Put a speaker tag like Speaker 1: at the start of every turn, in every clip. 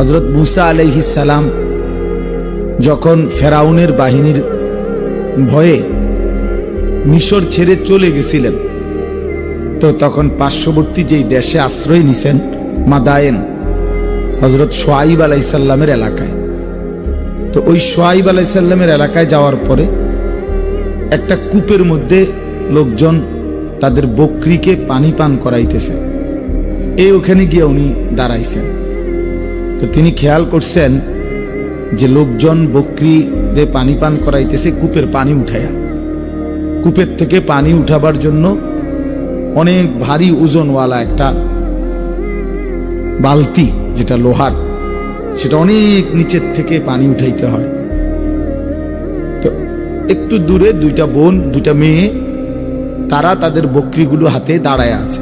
Speaker 1: হযরত মূসা আলাইহিস সালাম যখন ফেরাউনের বাহিনীর ভয়ে মিশর ছেড়ে চলে গেছিলেন, তো তখন পার্শ্ববর্তী যেই দেশে আশ্রয় নিছেন মাদায়েন, হযরত শুআইব আলাইহিস সালামের এলাকায়। তো ওই শুআইব আলাইহিস সালামের এলাকায় যাওয়ার পরে একটা কূপের মধ্যে লোকজন তাদের বকরিকে পানি পান করাইতেছে। ওখানে গিয়ে উনি দাঁড়াইছেন। তো তিনি খেয়াল করছেন যে লোকজন বকরিরে পানি পান করাইতেছে কূপের পানি উঠাইয়া। কূপের থেকে পানি উঠাবার জন্য অনেক ভারী ওজনওয়ালা একটা বালতি, যেটা লোহার, সেটা অনেক নিচের থেকে পানি উঠাইতে হয়। তো একটু দূরে দুইটা বোন, দুইটা মেয়ে, তারা তাদের বকরিগুলো হাতে দাঁড়ায় আছে।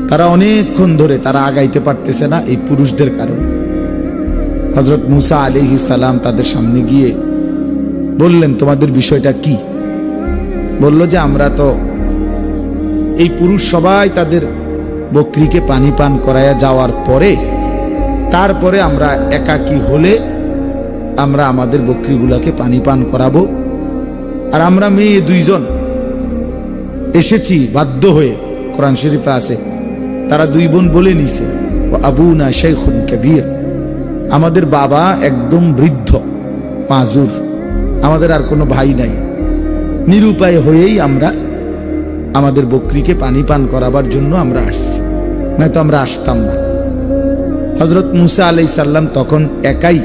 Speaker 1: তারা অনেকক্ষণ ধরে তারা আগাইতে পারতেছে না এই পুরুষদের কারণে। হযরত মূসা আলাইহিস সালাম তাদের সামনে গিয়ে বললেন, তোমাদের বিষয়টা কি? বলল যে আমরা তো এই পুরুষ সবাই তাদের বকরিকে পানি পান করায়া যাওয়ার পরে তারপরে আমরা একাকী হলে আমরা আমাদের বকরিগুলাকে পানি পান করাবো, আর আমরা মেয়ে দুইজন এসেছি বাধ্য হয়ে। কোরআন শরীফে আছে, তারা দুই বোন বলে নিছে, আবুনা শাইখুন কাবীর, আমাদের বাবা একদম বৃদ্ধ মাজুর, আমাদের আর কোনো ভাই নাই, নিরুপায় হয়েই আমরা আমাদের বকরিকে পানি পান করাবার জন্য আমরা আসছি, নয়তো আমরা আসতাম না। হযরত মূসা আলাইহিস সালাম তখন একাই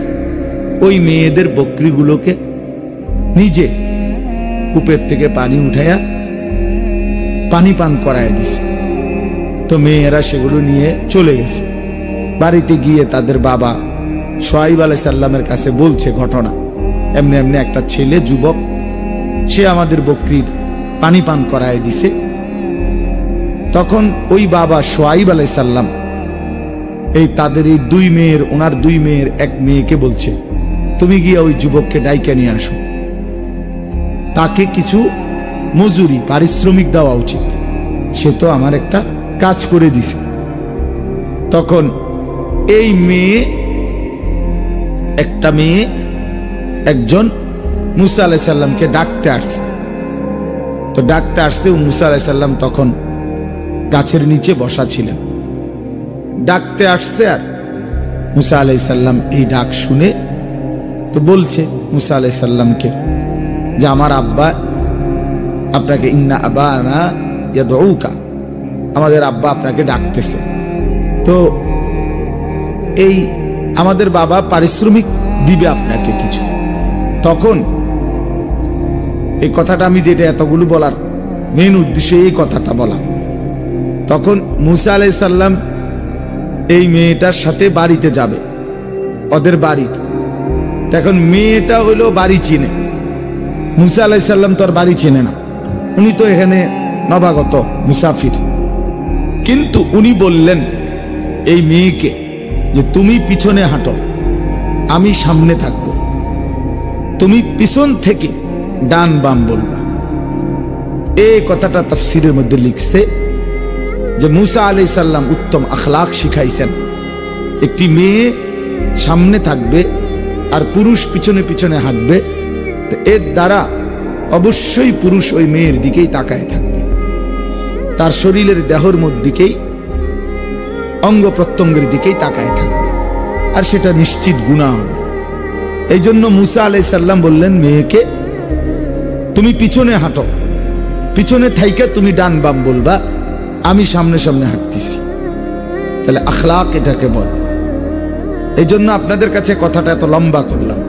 Speaker 1: ওই মেয়েদের বকরিগুলোকে নিজে কূপের থেকে পানি উঠাইয়া পানি পান করায় দিছে। তো মেয়েরা সেগুলো নিয়ে চলে গেছে। বাড়িতে গিয়ে তাদের বাবা শুআইব আলাইহিস সালামের কাছে বলছে ঘটনা, এমনি এমনি একটা ছেলে যুবক, সে আমাদের বকরির পানি পান করায় দিছে। তখন ওই বাবা শুআইব আলাইহিস সালাম তাদের এই দুই মেয়ের, ওনার দুই মেয়ের এক মেয়েকে বলছে, তুমি গিয়ে ওই যুবককে ডাইকে নিয়ে আসো, তাকে কিছু মজুরি পারিশ্রমিক দেওয়া উচিত, সে তো আমার একটা কাজ করে দিছে। তখন এই মেয়ে, একটা মেয়ে একজন মূসা আলাইহিস সালামকে ডাকতে আসছে। তো ডাকতে আসছে, মূসা আলাইহিস সালাম তখন গাছের নিচে বসা ছিলেন। ডাকতে আসছে, আর মূসা আলাইহিস সালাম এই ডাক শুনে তো বলছে মূসা আলাইহিস সালামকে যে আমার আব্বা আপনাকে, ইন্না আবানা ইয়াদউকা, আমাদের আব্বা আপনাকে ডাকতেছে। তো এই আমাদের বাবা পারিশ্রমিক দিবে আপনাকে কিছু। তখন এই কথাটা আমি যেটা এতগুলো বলার মেন উদ্দেশ্য এই কথাটা বলা, তখন মূসা আলাইহিস সালাম এই মেয়েটার সাথে বাড়িতে যাবে, ওদের বাড়িতে। তখন মেয়েটা হইলো বাড়ি চিনে, মূসা আলাইহিস সালাম তো আর বাড়ি চিনে না, উনি তো এখানে নবাগত মুসাফির। কিন্তু উনি বললেন এই মেয়েকে যে তুমি পিছনে হাঁটো, আমি সামনে থাকবো, তুমি পিছন থেকে ডান বাম বলবা। এই কথাটা তাফসীরের মধ্যে লিখছে যে মূসা আলাইহিস সালাম উত্তম আখলাক শিখাইছেন, একটি মেয়ে সামনে থাকবে আর পুরুষ পিছনে পিছনে হাঁটবে। তো এর দ্বারা অবশ্যই পুরুষ ওই মেয়ের দিকেই তাকায় থাকবে, তার শরীরের দেহর মধ্যেই অঙ্গ প্রত্যঙ্গের দিকেই তাকায় থাকবে, আর সেটা নিশ্চিত গুনাহ হবে। এই জন্য মূসা আলাইহিস সালাম বললেন মেয়েকে, তুমি পিছনে হাঁটো, পিছনে থাইকা তুমি ডান বাম বলবা, আমি সামনে সামনে হাঁটতেছি। তাহলে আখলাক এটাকে বল। এই জন্য আপনাদের কাছে কথাটা এত লম্বা করলাম।